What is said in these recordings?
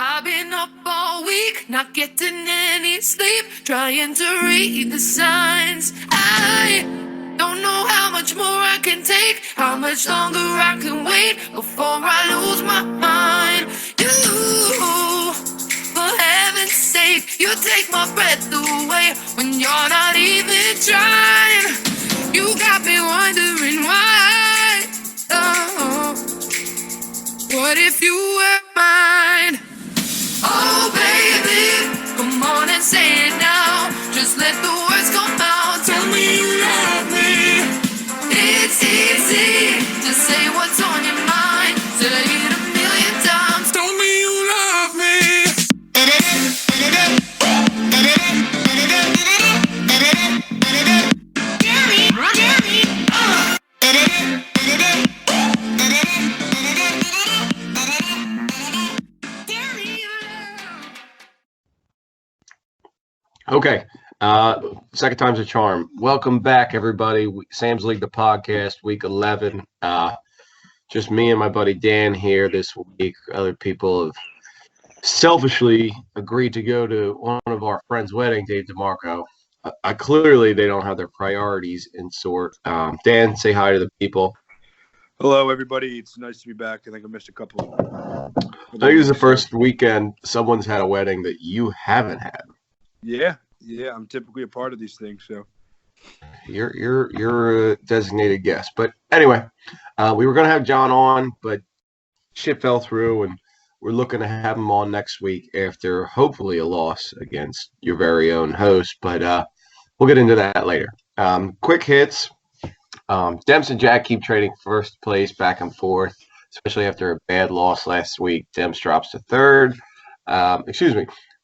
I've been up all week, not getting any sleep, trying to read the signs. I don't know how much more I can take, how much longer I can wait before I lose my mind. You, for heaven's sake, you take my breath away when you're not even trying. You got me wondering why. Oh, what if you were mine? Oh baby, come on and say it now. Just let the words come out. Tell me you love me. It's easy to say what's on your mind. Say it a million times. Tell me you love me. Okay. Second time's a charm. Welcome back, everybody. Sam's League, the podcast, week 11. Just me and my buddy Dan here this week. Other people have selfishly agreed to go to one of our friends' wedding, Dave DeMarco. Clearly, they don't have their priorities in sort. Dan, say hi to the people. Hello, everybody. It's nice to be back. I think I missed a couple. I think this is the first weekend someone's had a wedding that you haven't had. Yeah. I'm typically a part of these things, so you're a designated guest. But anyway, we were going to have John on, but shit fell through, and we're looking to have him on next week after hopefully a loss against your very own host. But we'll get into that later. Quick hits. Dems and Jack keep trading first place back and forth, especially after a bad loss last week. Dems drops to third.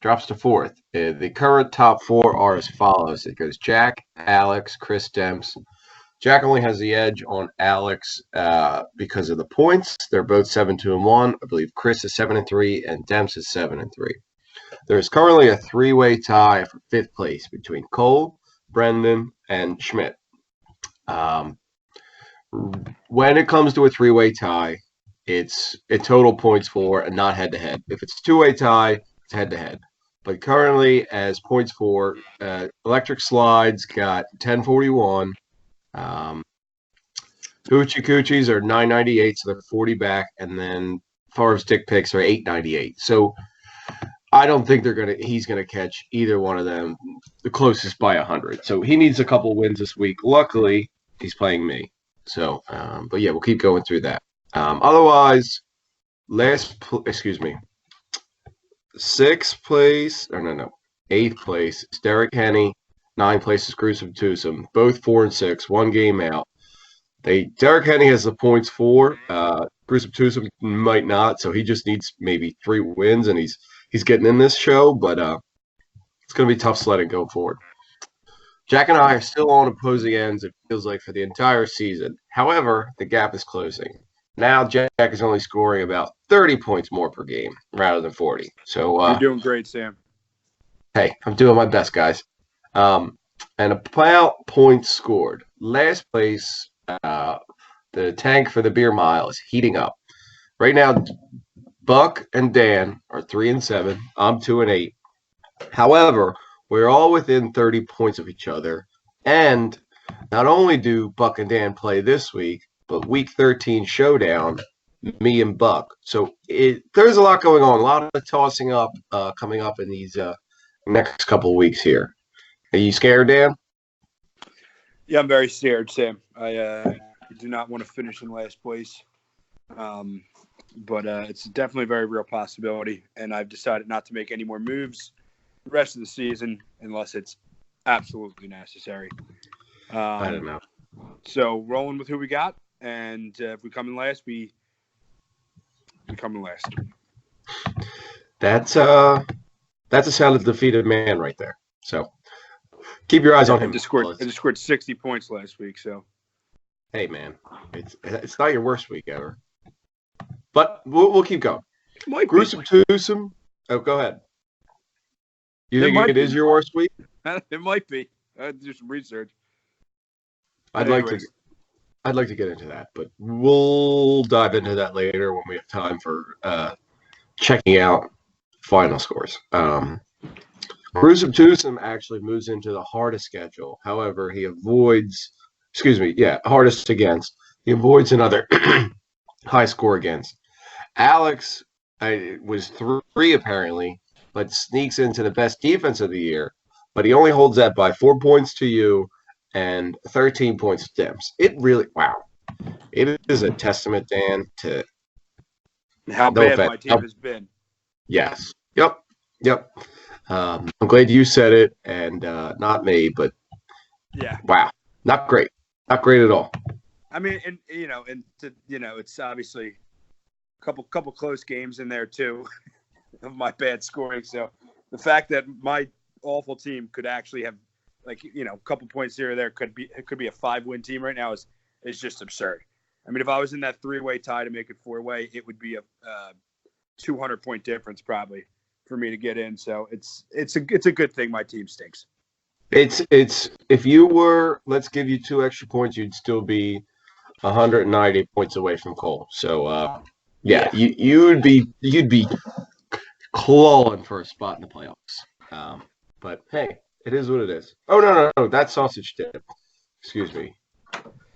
Drops to fourth. The current top four are as follows. It goes Jack, Alex, Chris, Dems. Jack only has the edge on Alex because of the points. They're both 7-2-1. I believe Chris is 7-3 and Dems is 7-3. There's currently a three-way tie for fifth place between Cole, Brendan, and Schmidt. When it comes to a three-way tie, it's total points for and not head-to-head. If it's a two-way tie, it's head-to-head. But currently, as points for, Electric Slides got 1041. Hoochie Coochies are 998, so they're 40 back. And then Favre's Dick Picks are 898. So I don't think he's gonna catch either one of them the closest by 100. So he needs a couple wins this week. Luckily, he's playing me. So, but yeah, we'll keep going through that. Otherwise, eighth place is Derek Henny, 9th place is Gruesome Twosome, both 4 and 6, one game out. Derek Henny has the points for, Gruesome Twosome might not, so he just needs maybe 3 wins, and he's getting in this show, but it's going to be tough sledding going forward. Jack and I are still on opposing ends, it feels like, for the entire season. However, the gap is closing. Now Jack is only scoring about 30 points more per game rather than 40. So you're doing great, Sam. Hey, I'm doing my best, guys. And about points scored. Last place, the tank for the beer mile is heating up. Right now, Buck and Dan are 3 and 7. I'm 2 and 8. However, we're all within 30 points of each other. And not only do Buck and Dan play this week, but week 13 showdown, me and Buck. So there's a lot going on, a lot of tossing up coming up in these next couple of weeks here. Are you scared, Dan? Yeah, I'm very scared, Sam. I do not want to finish in last place. But it's definitely a very real possibility, and I've decided not to make any more moves the rest of the season unless it's absolutely necessary. I don't know. So rolling with who we got, and if we come in last, we come in last. That's a sound of defeated man right there. So keep your eyes on him. I just scored 60 points last week. So hey, man, it's not your worst week ever. But we'll keep going. Gruesome Twosome. Oh, go ahead. You think it is your worst week? It might be. I had to do some research. I'd like to get into that, but we'll dive into that later when we have time for checking out final scores. Gruesome Twosome actually moves into the hardest schedule. However, he avoids, hardest against. He avoids another high score against. Alex was 3 apparently, but sneaks into the best defense of the year. But he only holds that by 4 points to you and 13 points to Dims. It is a testament, Dan, to how bad my team has been. Yes. Yep. I'm glad you said it and not me, but yeah. Wow. Not great. Not great at all. I mean, it's obviously a couple close games in there too of my bad scoring. So the fact that my awful team could actually have a couple points here or there could be a 5-win team right now is just absurd. I mean, if I was in that 3-way tie to make it 4-way, it would be a 200-point difference probably for me to get in. So it's a good thing my team stinks. It's if you were, let's give you 2 extra points, you'd still be 190 points away from Cole. So you'd be clawing for a spot in the playoffs. But hey, it is what it is. Oh no, that's sausage dip. Excuse me.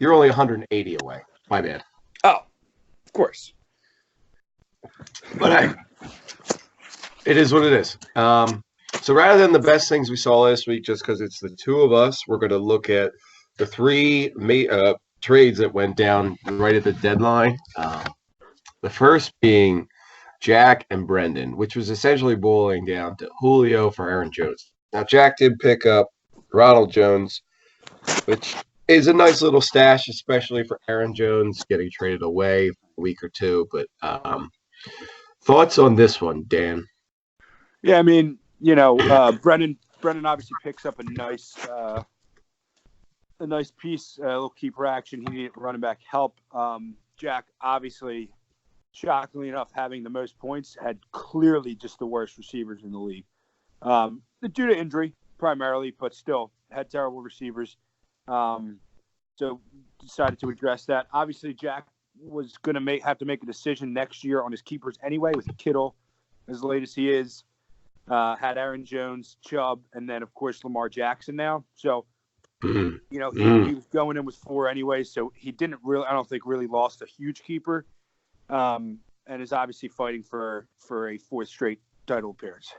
You're only 180 away. My bad. Oh, of course. But hey, it is what it is. So rather than the best things we saw last week, just because it's the 2 of us, we're going to look at the 3 trades that went down right at the deadline. The first being Jack and Brendan, which was essentially boiling down to Julio for Aaron Jones. Now, Jack did pick up Ronald Jones, which is a nice little stash, especially for Aaron Jones getting traded away for a week or 2. But thoughts on this one, Dan? Yeah, I mean, Brendan obviously picks up a nice piece, a little keeper action. He needed running back help. Jack, obviously, shockingly enough, having the most points, had clearly just the worst receivers in the league. Due to injury, primarily, but still had terrible receivers. So decided to address that. Obviously, Jack was going to have to make a decision next year on his keepers anyway, with Kittle as late as he is. Had Aaron Jones, Chubb, and then, of course, Lamar Jackson now. So, he was going in with 4 anyway, so he didn't really, I don't think, really lost a huge keeper, and is obviously fighting for a 4th straight title appearance.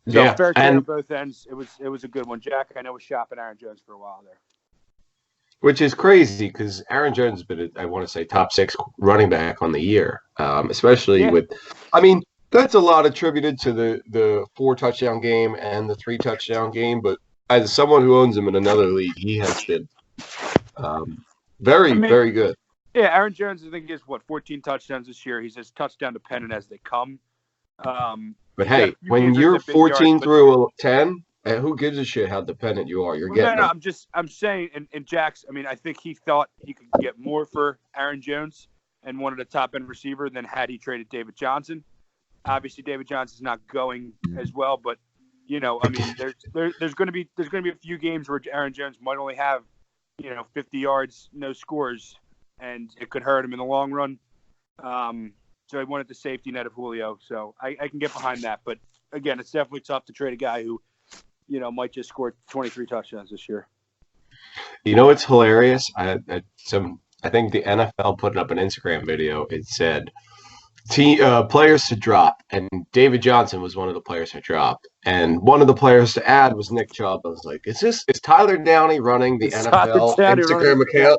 So fair trade on both ends. It was a good one. Jack, I know, was shopping Aaron Jones for a while there. Which is crazy because Aaron Jones has been, I want to say, top 6 running back on the year, especially with – I mean, that's a lot attributed to the 4-touchdown game and the 3-touchdown game. But as someone who owns him in another league, he has been very good. Yeah, Aaron Jones, I think, is 14 touchdowns this year. He's as touchdown dependent as they come. But hey, when you're 14 through 10, who gives a shit how dependent you are? You're getting. No, I'm saying, and Jack's. I mean, I think he thought he could get more for Aaron Jones and wanted a top end receiver than had he traded David Johnson. Obviously, David Johnson's not going as well, but I mean, there's going to be a few games where Aaron Jones might only have 50 yards, no scores, and it could hurt him in the long run. So I wanted the safety net of Julio, so I can get behind that. But again, it's definitely tough to trade a guy who might just score 23 touchdowns this year. It's hilarious. I think the NFL put up an Instagram video. It said players to drop, and David Johnson was one of the players to drop, and one of the players to add was Nick Chubb. I was like, is Tyler Downey running the NFL Instagram account?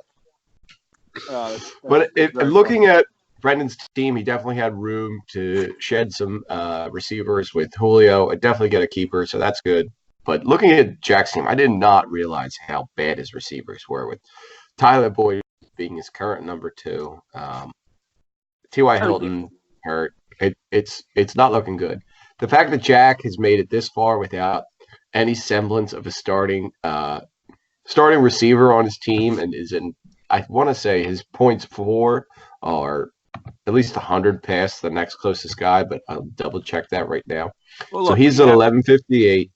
But looking at Brendan's team, he definitely had room to shed some receivers with Julio and definitely get a keeper, so that's good. But looking at Jack's team, I did not realize how bad his receivers were, with Tyler Boyd being his current number 2. T.Y. Hilton hurt. It's not looking good. The fact that Jack has made it this far without any semblance of a starting receiver on his team and is in, I want to say his points for are at least 100 past the next closest guy, but I'll double check that right now. Well, so he's at 1158,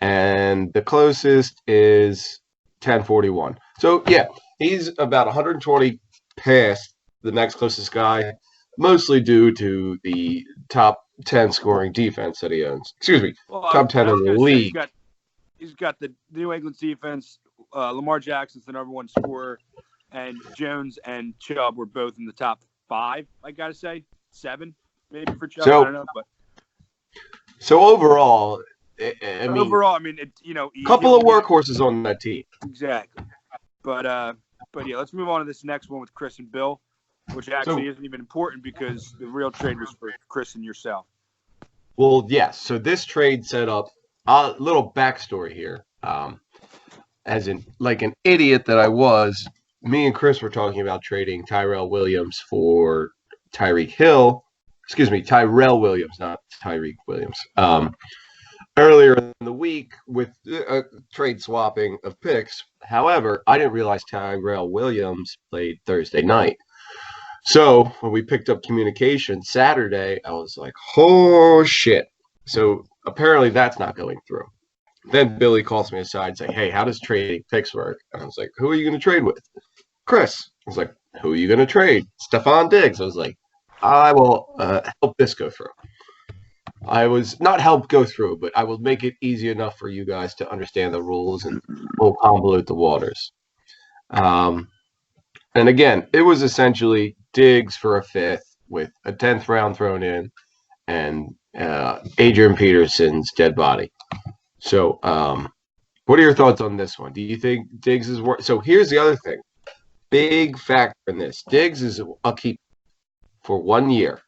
and the closest is 1041. So yeah, he's about 120 past the next closest guy, mostly due to the top 10 scoring defense that he owns. Excuse me, Well, top 10 in the league. He's got the New England defense. Lamar Jackson's the number one scorer, and Jones and Chubb were both in the top 5. I gotta say 7, maybe for Chubb. I don't know, but so overall, I mean, a couple of workhorses on that team. Exactly. But yeah, let's move on to this next one with Chris and Bill, which actually isn't even important because the real trade was for Chris and yourself. Well, yes. So this trade set up a little backstory here. As in, like an idiot that I was, me and Chris were talking about trading Tyrell Williams for Tyreek Hill. Excuse me, Tyrell Williams, not Tyreek Williams. Earlier in the week with a trade swapping of picks. However, I didn't realize Tyrell Williams played Thursday night. So when we picked up communication Saturday, I was like, oh, shit. So apparently that's not going through. Then Billy calls me aside and say, hey, how does trading picks work? And I was like, who are you going to trade with? Chris. I was like, who are you going to trade? Stephon Diggs. I was like, I will help this go through. I was not help go through, but I will make it easy enough for you guys to understand the rules and we'll convolute the waters. And again, it was essentially Diggs for a 5th with a 10th round thrown in and Adrian Peterson's dead body. So, what are your thoughts on this one? Do you think Diggs is worth? So here's the other thing. Big factor in this. Diggs is a keep for 1 year.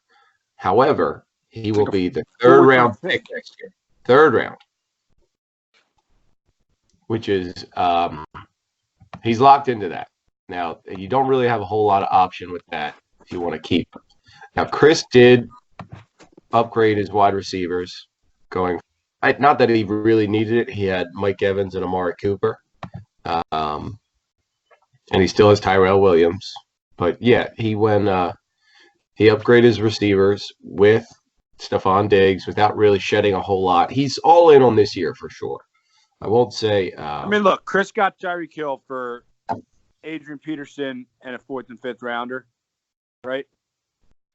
However, he will be the 3rd round pick next year. 3rd round. Which is, he's locked into that. Now, you don't really have a whole lot of option with that if you want to keep him. Now, Chris did upgrade his wide receivers going. Not that he really needed it. He had Mike Evans and Amari Cooper. And he still has Tyrell Williams. But, yeah, he upgraded his receivers with Stephon Diggs without really shedding a whole lot. He's all in on this year for sure. I won't say. I mean, look, Chris got Tyreek Hill for Adrian Peterson and a 4th and 5th rounder, right?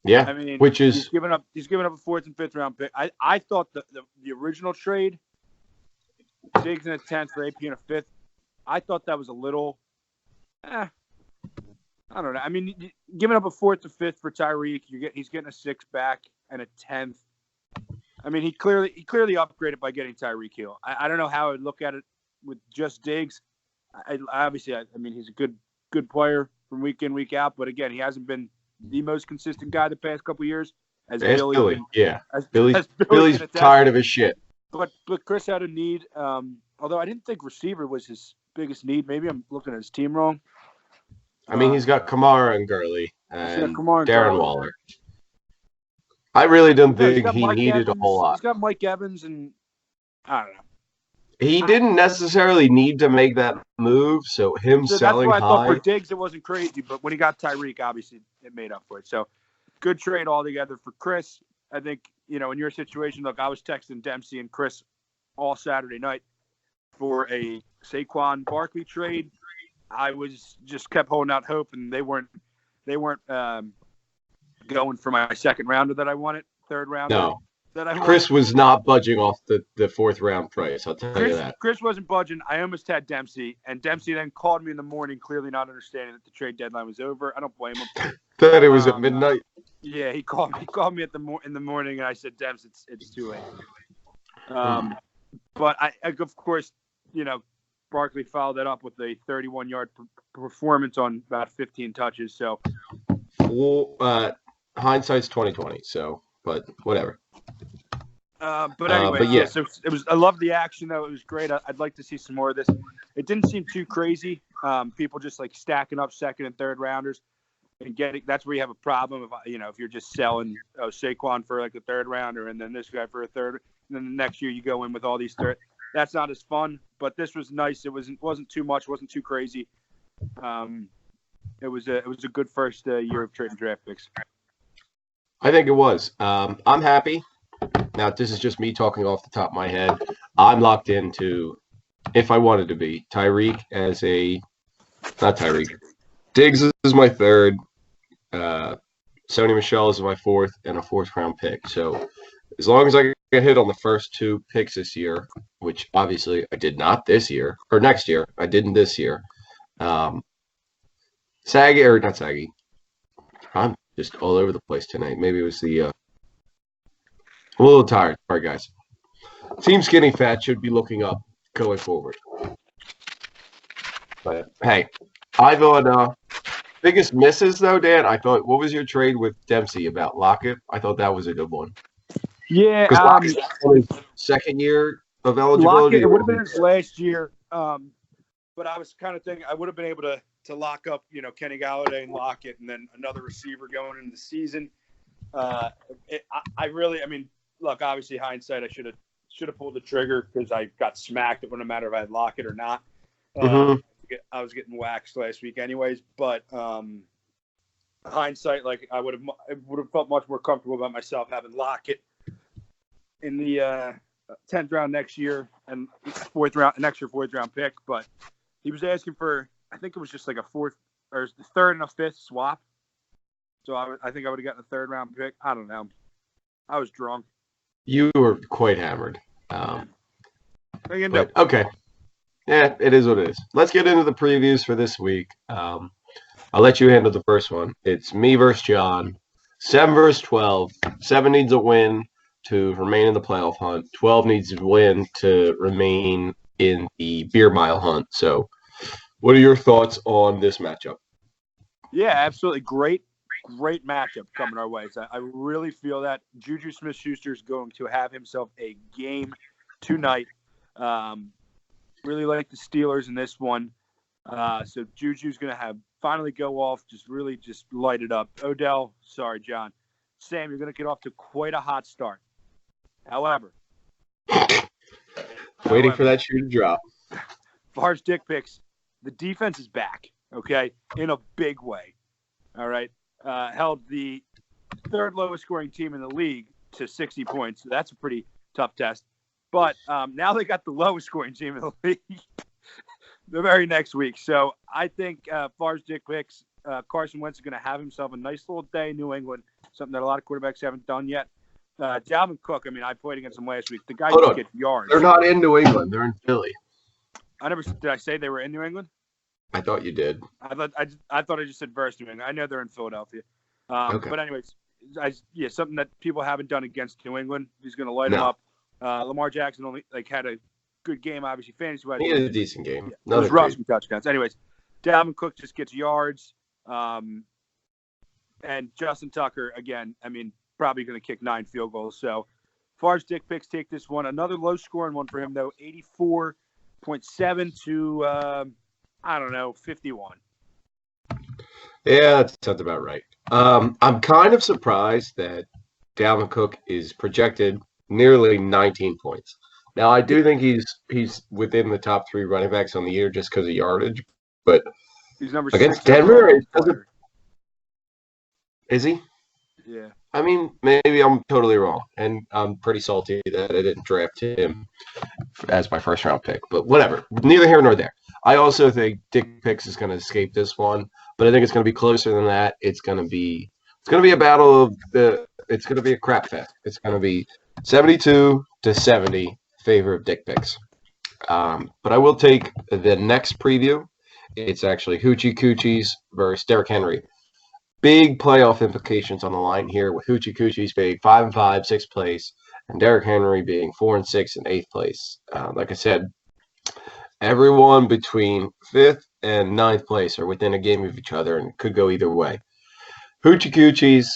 Yeah, I mean, which is he's given up a 4th and 5th round pick. I thought the original trade, Diggs in a 10th for AP and a 5th, I thought that was a little, I don't know. I mean, giving up a 4th to 5th for Tyreek, he's getting a 6th back and a 10th. I mean, he clearly upgraded by getting Tyreek Hill. I don't know how I would look at it with just Diggs. I mean, he's a good player from week in, week out, but again, he hasn't been the most consistent guy the past couple of years. Billy's tired of his shit. But Chris had a need. Although I didn't think receiver was his biggest need. Maybe I'm looking at his team wrong. I mean, he's got Kamara and Gurley and Darren Waller. I really don't think he needed a whole lot. He's got Mike Evans and I don't know. He didn't necessarily need to make that move, so selling high. That's why I thought for Diggs it wasn't crazy, but when he got Tyreek, obviously it made up for it. So good trade altogether for Chris. I think, in your situation, look, I was texting Dempsey and Chris all Saturday night for a Saquon Barkley trade. I was just kept holding out hope, and they weren't going for my 2nd rounder that I wanted, 3rd rounder. No. Chris was not budging off the 4th round price. I'll tell you that. Chris wasn't budging. I almost had Dempsey, and Dempsey then called me in the morning, clearly not understanding that the trade deadline was over. I don't blame him. Thought it was at midnight. Yeah, he called me in the morning, and I said, "Dems, it's too late." But I of course, Barkley followed that up with a 31-yard performance on about 15 touches. So, hindsight's 20/20. So, but whatever. But anyway, yeah. So it was. I love the action though. It was great. I'd like to see some more of this. It didn't seem too crazy. People just like stacking up 2nd and 3rd rounders and getting. That's where you have a problem. If you're just selling Saquon for like a 3rd rounder and then this guy for a 3rd, and then the next year you go in with all these 3rd. That's not as fun. But this was nice. It wasn't too much. Wasn't too crazy. It was a good first year of trading draft picks. I think it was. I'm happy. Now, this is just me talking off the top of my head. I'm locked into, if I wanted to be, Tyreek as not Tyreek. Diggs is my 3rd. Sony Michel is my fourth and a fourth round pick. So as long as I get hit on the first two picks this year, which obviously I did not this year or next year, I didn't this year. Saggy or not Saggy. I'm just all over the place tonight. Maybe it was I'm a little tired. All right, guys. Team Skinny Fat should be looking up going forward. But hey, I thought biggest misses though, Dan. I thought what was your trade with Dempsey about Lockett? I thought that was a good one. Yeah, Because Lockett's on his second year of eligibility. Lockett, it would have been his last year, but I was kind of thinking I would have been able to lock up, Kenny Galladay and Lockett, and then another receiver going into the season. I mean, look, obviously hindsight, I should have pulled the trigger because I got smacked. It wouldn't matter if I had Lockett or not. I was getting waxed last week, anyways. But hindsight, like I would have felt much more comfortable about myself having Lockett in the 10th round next year and an extra fourth round pick. But he was asking for, I think it was just like a fourth or the third and a fifth swap. So I think I would have gotten a third round pick. I don't know. I was drunk. You were quite hammered. But, okay. Yeah, it is what it is. Let's get into the previews for this week. I'll let you handle the first one. It's me versus John. 7 versus 12. 7 needs a win to remain in the playoff hunt. 12 needs to win to remain in the beer mile hunt. So what are your thoughts on this matchup? Yeah, absolutely. Great matchup coming our way. So I really feel that Juju Smith-Schuster is going to have himself a game tonight. Really like the Steelers in this one. So Juju's going to finally go off, just light it up. Odell, sorry, John. Sam, you're going to get off to quite a hot start. However, waiting for that shoe to drop. As far as dick picks, the defense is back, okay, in a big way. All right. Held the third lowest scoring team in the league to 60 points. So that's a pretty tough test. But now they got the lowest scoring team in the league the very next week. So I think as far as dick picks, Carson Wentz is going to have himself a nice little day in New England, something that a lot of quarterbacks haven't done yet. Dalvin Cook, I mean, I played against him last week. The guy just gets yards. They're not in New England. They're in Philly. Did I say they were in New England? I thought you did. I thought I just said versus New England. I know they're in Philadelphia. Okay. But anyways, something that people haven't done against New England. He's going to light them up. Lamar Jackson only had a good game, obviously fantasy-wise. He had a decent game. Yeah, those rushing touchdowns. Anyways, Dalvin Cook just gets yards, and Justin Tucker again. I mean, probably going to kick 9 field goals. So, as far as dick picks, take this one. Another low-scoring one for him though, 84.7 to 51. Yeah, that sounds about right. I'm kind of surprised that Dalvin Cook is projected nearly 19 points. Now, I do think he's within the top 3 running backs on the year just because of yardage, but he's number against 6 Denver, is he? Yeah. I mean, maybe I'm totally wrong, and I'm pretty salty that I didn't draft him as my first round pick. But whatever, neither here nor there. I also think Dick Picks is going to escape this one, but I think it's going to be closer than that. It's going to be a battle of it's going to be a crap fest. It's going to be 72-70 favor of Dick Picks. But I will take the next preview. It's actually Hoochie Coochies versus Derrick Henry. Big playoff implications on the line here, with Hoochie Coochies being 5-5, 6th place, and Derrick Henry being 4-6 in 8th place. Like I said, everyone between 5th and 9th place are within a game of each other and could go either way. Hoochie Coochies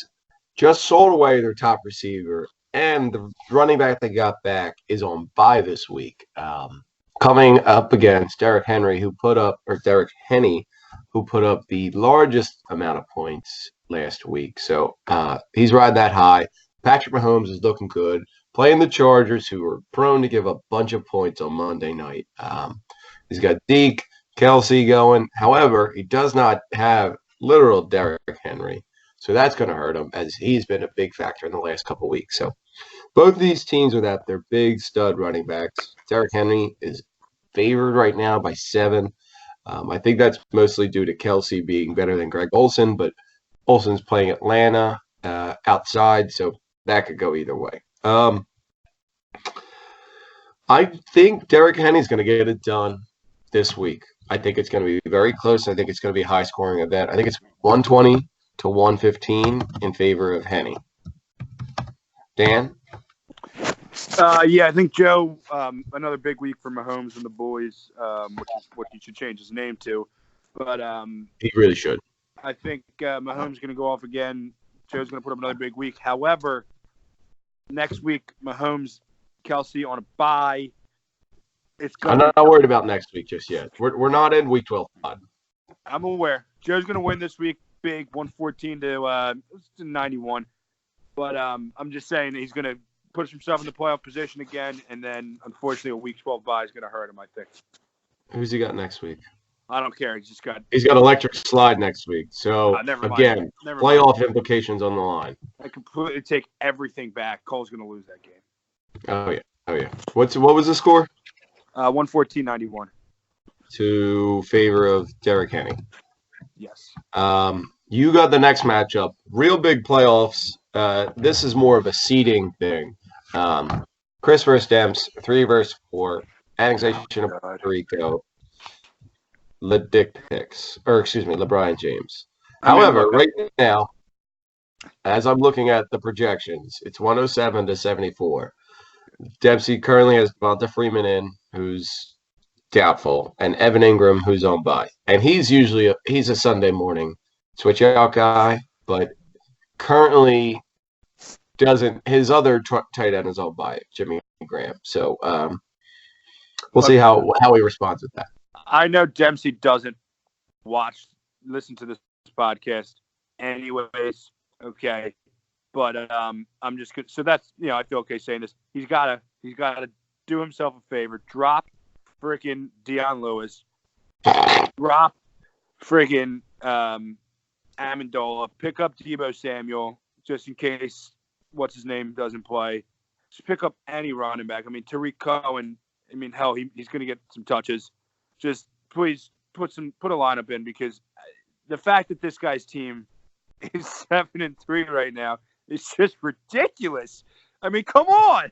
just sold away their top receiver, and the running back they got back is on bye this week. Coming up against Derrick Henney, who put up the largest amount of points last week. So he's riding that high. Patrick Mahomes is looking good. Playing the Chargers, who are prone to give a bunch of points on Monday night. He's got Deke, Kelsey going. However, he does not have literal Derrick Henry. So that's going to hurt him, as he's been a big factor in the last couple of weeks. So both of these teams without their big stud running backs. Derrick Henry is favored right now by 7. I think that's mostly due to Kelsey being better than Greg Olsen, but Olsen's playing Atlanta outside, so that could go either way. I think Derek Henny's going to get it done this week. I think it's going to be very close. I think it's going to be a high-scoring event. I think it's 120 to 115 in favor of Henny. Dan? Yeah, I think Joe, another big week for Mahomes and the boys, which is what he should change his name to. But He really should. I think Mahomes is going to go off again. Joe's going to put up another big week. However, next week, Mahomes, Kelsey on a bye. I'm not worried about next week just yet. We're not in week 12. I'm aware. Joe's going to win this week big, 114 to 91. But I'm just saying that he's going to put himself in the playoff position again, and then, unfortunately, a week 12 bye is going to hurt him, I think. Who's he got next week? I don't care. He's got electric slide next week. So, never mind. again, Never playoff mind. implications on the line. I completely take everything back. Cole's going to lose that game. Oh, yeah. What was the score? 114-91. To favor of Derek Henny. Yes. You got the next matchup. Real big playoffs. This is more of a seeding thing. Chris versus Demps, 3 versus 4. Annexation of Puerto Rico. LeBron James. However, right now, as I'm looking at the projections, it's 107 to 74. Dempsey currently has Devonta Freeman in, who's doubtful, and Evan Ingram, who's on bye. And he's usually he's a Sunday morning switch out guy, but currently doesn't. His other tight end is on bye, Jimmy Graham. So we'll see how he responds with that. I know Dempsey doesn't listen to this podcast anyways. Okay. But I'm just good. So that's, I feel okay saying this. He's got to do himself a favor. Drop freaking Deion Lewis. Drop freaking Amendola. Pick up Deebo Samuel just in case what's his name doesn't play. Just pick up any running back. I mean, Tariq Cohen. I mean, hell, he's going to get some touches. Just please put a lineup in, because the fact that this guy's team is 7-3 right now is just ridiculous. I mean, come on.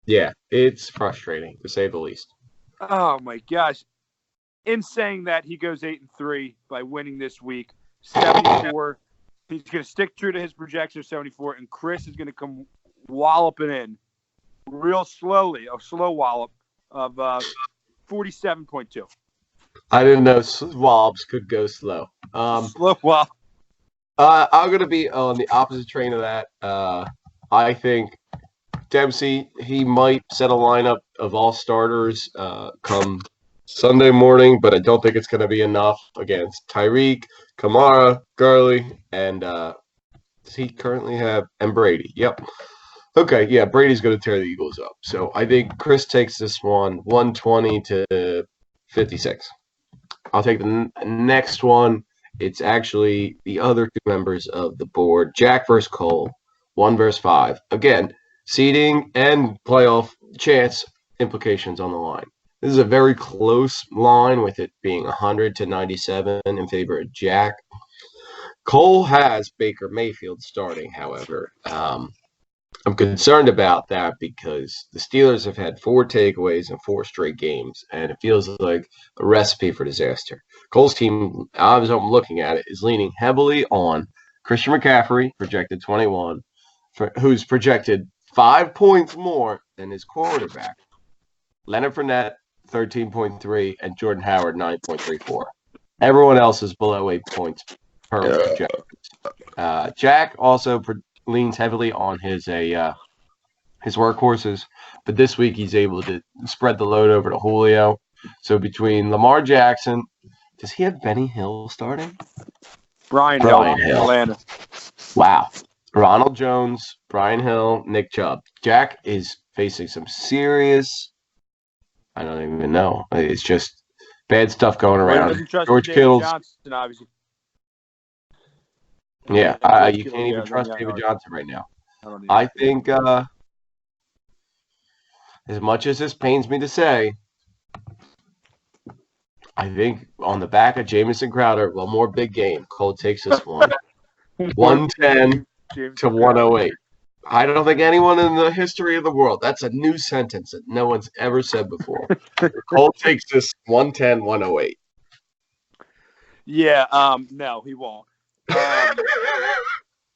Yeah, it's frustrating to say the least. Oh my gosh! In saying that, he goes 8-3 by winning this week. 74. He's going to stick true to his projection of 74, and Chris is going to come walloping in real slowly, a slow wallop of 47.2. I didn't know swabs could go slow. Slow wallop. I'm going to be on the opposite train of that. I think Dempsey, he might set a lineup of all starters come Sunday morning, but I don't think it's going to be enough against Tyreek, Kamara, Gurley, and does he currently have – and Brady. Yep. Okay, yeah, Brady's going to tear the Eagles up. So I think Chris takes this one 120 to 56. I'll take the next one. It's actually the other two members of the board, Jack versus Cole, 1 versus 5. Again, seeding and playoff chance implications on the line. This is a very close line, with it being 100 to 97 in favor of Jack. Cole has Baker Mayfield starting, however. I'm concerned about that because the Steelers have had 4 takeaways in 4 straight games, and it feels like a recipe for disaster. Cole's team, as I'm looking at it, is leaning heavily on Christian McCaffrey, projected 21, who's projected 5 points more than his quarterback. Leonard Fournette, 13.3, and Jordan Howard, 9.34. Everyone else is below 8 points per projections. Jack also leans heavily on his workhorses, but this week he's able to spread the load over to Julio. So between Lamar Jackson, does he have Benny Hill starting? Brian Hill, Atlanta. Wow. Ronald Jones, Brian Hill, Nick Chubb. Jack is facing some serious, I don't even know. It's just bad stuff going around. George Kittle's. Johnson, obviously. Yeah, you can't even trust David Johnson right now. I think, as much as this pains me to say, I think on the back of Jamison Crowder, one more big game, Cole takes this one 110 James to 108. I don't think anyone in the history of the world, that's a new sentence that no one's ever said before. Cole takes this 110, 108. Yeah, no, he won't.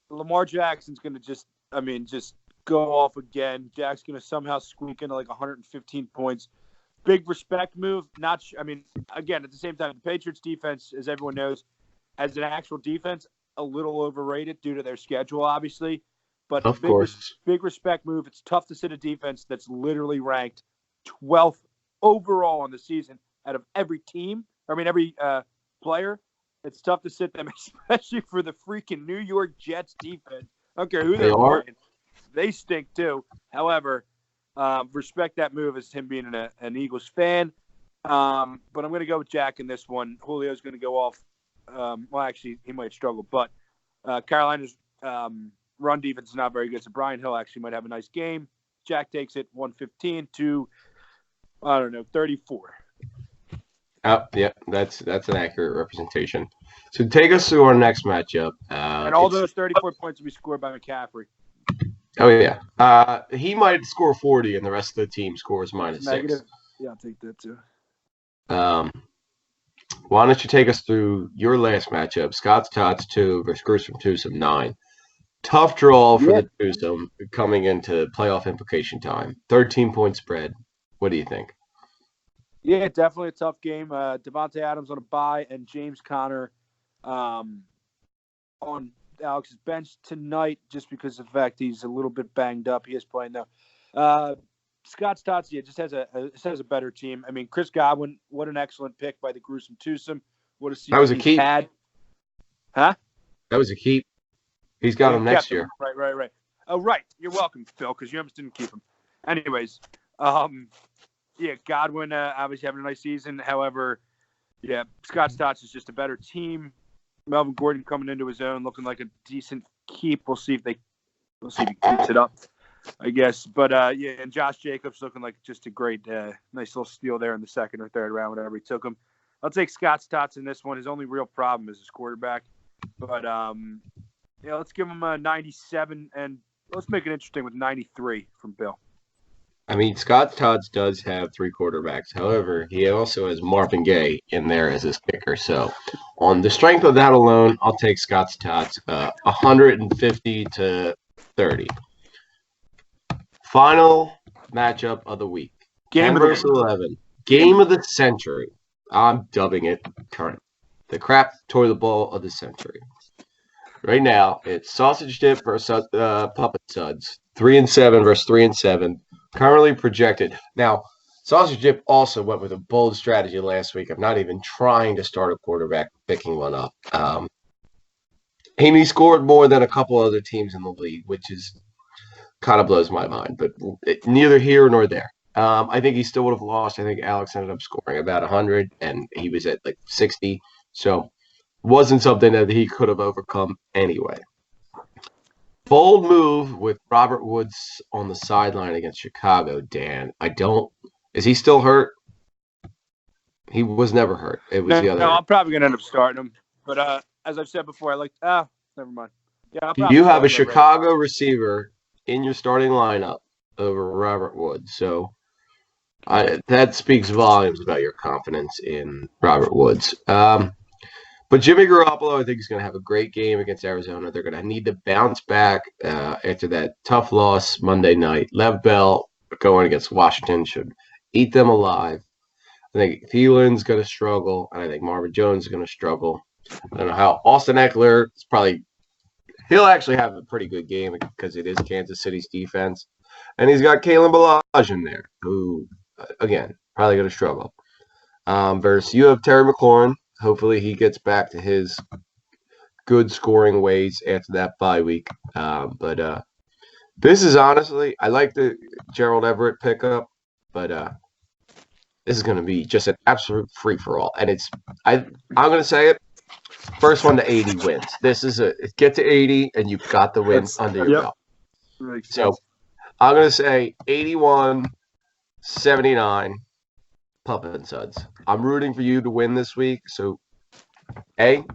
Lamar Jackson's going to just go off again. Jack's going to somehow squeak into like 115 points. Big respect move. Again, at the same time, the Patriots defense, as everyone knows, as an actual defense, a little overrated due to their schedule, obviously. But of course, big respect move. It's tough to sit a defense that's literally ranked 12th overall on the season out of every team. Every player. It's tough to sit them, especially for the freaking New York Jets defense. I don't care who they're playing. They stink too. However, respect that move as him being an Eagles fan. But I'm going to go with Jack in this one. Julio's going to go off. Actually, he might struggle. But Carolina's run defense is not very good. So Brian Hill actually might have a nice game. Jack takes it 115 to, 34. Oh, yeah, that's an accurate representation. So take us through our next matchup. And all those 34 points will be scored by McCaffrey. Oh, yeah. He might score 40, and the rest of the team scores -6. Negative. Yeah, I'll take that too. Why don't you take us through your last matchup? Scott's Tots 2 versus Bruce from Twosome 9. Tough draw for the Twosome coming into playoff implication time. 13-point spread. What do you think? Yeah, definitely a tough game. Devontae Adams on a bye and James Conner on Alex's bench tonight just because of the fact he's a little bit banged up. He is playing though. Scott's Tots, just has a better team. Chris Godwin, what an excellent pick by the gruesome Twosome. What a season that was a keep. Had. Huh? That was a keep. He's got him next year. Right. Oh, right. You're welcome, Phil, because you almost didn't keep him. Anyways, Godwin obviously having a nice season. However, Scott's Tots is just a better team. Melvin Gordon coming into his own, looking like a decent keep. We'll see if he keeps it up, I guess. But and Josh Jacobs looking like just a great, nice little steal there in the second or third round, whatever he took him. I'll take Scott's Tots in this one. His only real problem is his quarterback. But let's give him a 97, and let's make it interesting with 93 from Bill. Scott Tots does have 3 quarterbacks. However, he also has Marvin Gaye in there as his kicker. So, on the strength of that alone, I'll take Scott's Tots 150 to 30. Final matchup of the week. Game 10 versus 11. Game of the century. I'm dubbing it current. The crap toilet bowl of the century. Right now, it's Sausage Dip versus Puppet Suds. 3-7 versus 3-7. Currently projected. Now, Sausage Dip also went with a bold strategy last week of not even trying to start a quarterback, picking one up. He scored more than a couple other teams in the league, which is kind of blows my mind. But neither here nor there. I think he still would have lost. I think Alex ended up scoring about 100, and he was at like 60. So wasn't something that he could have overcome anyway. Bold move with Robert Woods on the sideline against Chicago, Dan. Is he still hurt? He was never hurt. It was the other. No, I'm probably going to end up starting him. But as I've said before, never mind. Yeah, you have a Chicago receiver in your starting lineup over Robert Woods. So that speaks volumes about your confidence in Robert Woods. But Jimmy Garoppolo, I think, is going to have a great game against Arizona. They're going to need to bounce back after that tough loss Monday night. Lev Bell going against Washington should eat them alive. I think Thielen's going to struggle, and I think Marvin Jones is going to struggle. I don't know how Austin Eckler is he'll actually have a pretty good game because it is Kansas City's defense. And he's got Kalen Ballage in there, who, again, probably going to struggle. Versus you have Terry McLaurin. Hopefully he gets back to his good scoring ways after that bye week. But this is honestly, I like the Gerald Everett pickup, but this is going to be just an absolute free-for-all. And I'm going to say it, first one to 80 wins. This is get to 80 and you've got the win under your belt. So I'm going to say 81-79. Puppet and Suds. I'm rooting for you to win this week. So, A,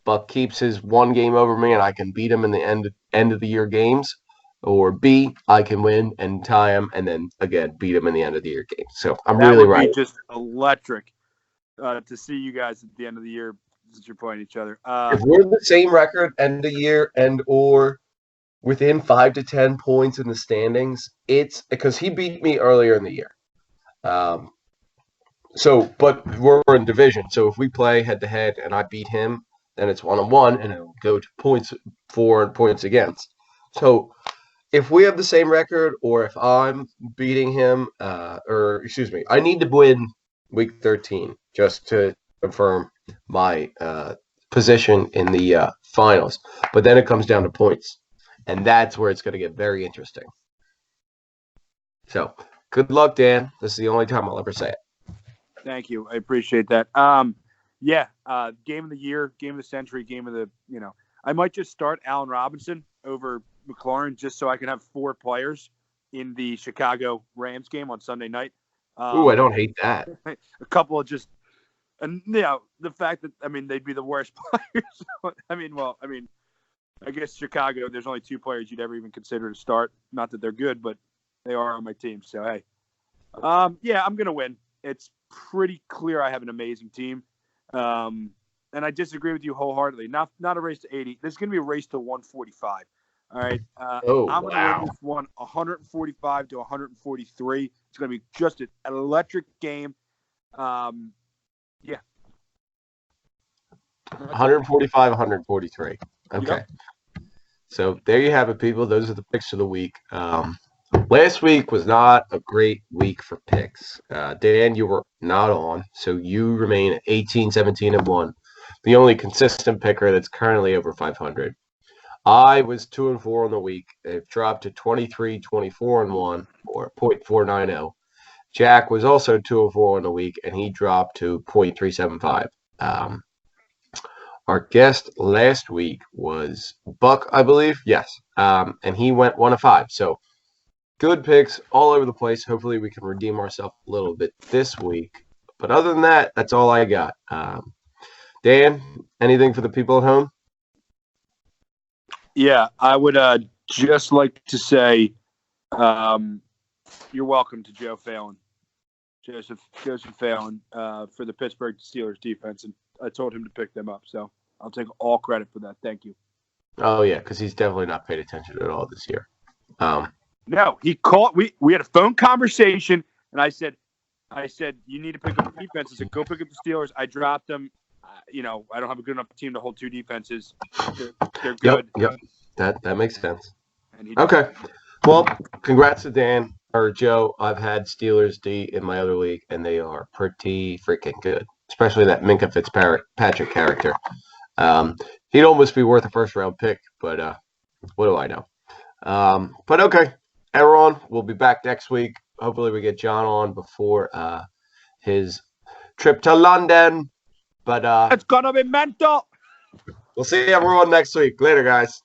Buck keeps his one game over me and I can beat him in the end of the year games, or B, I can win and tie him and then again beat him in the end of the year games. So I'm That really would right. be just electric to see you guys at the end of the year since you're playing each other. If we're the same record end of year and or within 5 to 10 points in the standings, it's because he beat me earlier in the year. But we're in division. So if we play head to head and I beat him, then it's 1-on-1 and it'll go to points for and points against. So if we have the same record, or if I'm beating him, I need to win week 13 just to confirm my position in the finals. But then it comes down to points, and that's where it's going to get very interesting. So good luck, Dan. This is the only time I'll ever say it. Thank you. I appreciate that. Game of the year, game of the century, game of the, I might just start Allen Robinson over McLaurin just so I can have 4 players in the Chicago Rams game on Sunday night. I don't hate that. A couple of just, and the fact that, they'd be the worst players. I guess Chicago, there's only 2 players you'd ever even consider to start. Not that they're good, but they are on my team. So, hey, I'm going to win. It's pretty clear I have an amazing team. And I disagree with you wholeheartedly. Not a race to 80. This is going to be a race to 145. All right. I'm going to win this one 145 to 143. It's going to be just an electric game. 145, 143. Okay. Yep. So there you have it, people. Those are the picks of the week. Last week was not a great week for picks. Dan, you were not on, so you remain at 18, 17, and 1. The only consistent picker that's currently over 500. I was 2 and 4 on the week. It dropped to 23, 24 and 1, or 0.490. Jack was also 2 and 4 on the week, and he dropped to 0.375. Our guest last week was Buck, I believe. Yes. And he went 1 and 5. So good picks all over the place. Hopefully we can redeem ourselves a little bit this week. But other than that, that's all I got. Dan, anything for the people at home? Yeah, I would just like to say you're welcome to Joe Phelan, Joseph Phelan, for the Pittsburgh Steelers defense. And I told him to pick them up. So I'll take all credit for that. Thank you. Oh, yeah, because he's definitely not paid attention at all this year. No, he called. We had a phone conversation, and I said, you need to pick up the defense. I said, go pick up the Steelers. I dropped them. I don't have a good enough team to hold 2 defenses. They're good. Yep. That makes sense. And okay. Well, congrats to Dan or Joe. I've had Steelers D in my other league, and they are pretty freaking good, especially that Minkah Fitzpatrick character. He'd almost be worth a first-round pick, but what do I know? But okay, everyone, we'll be back next week. Hopefully we get John on before his trip to London. But it's gonna be mental. We'll see everyone next week. Later, guys.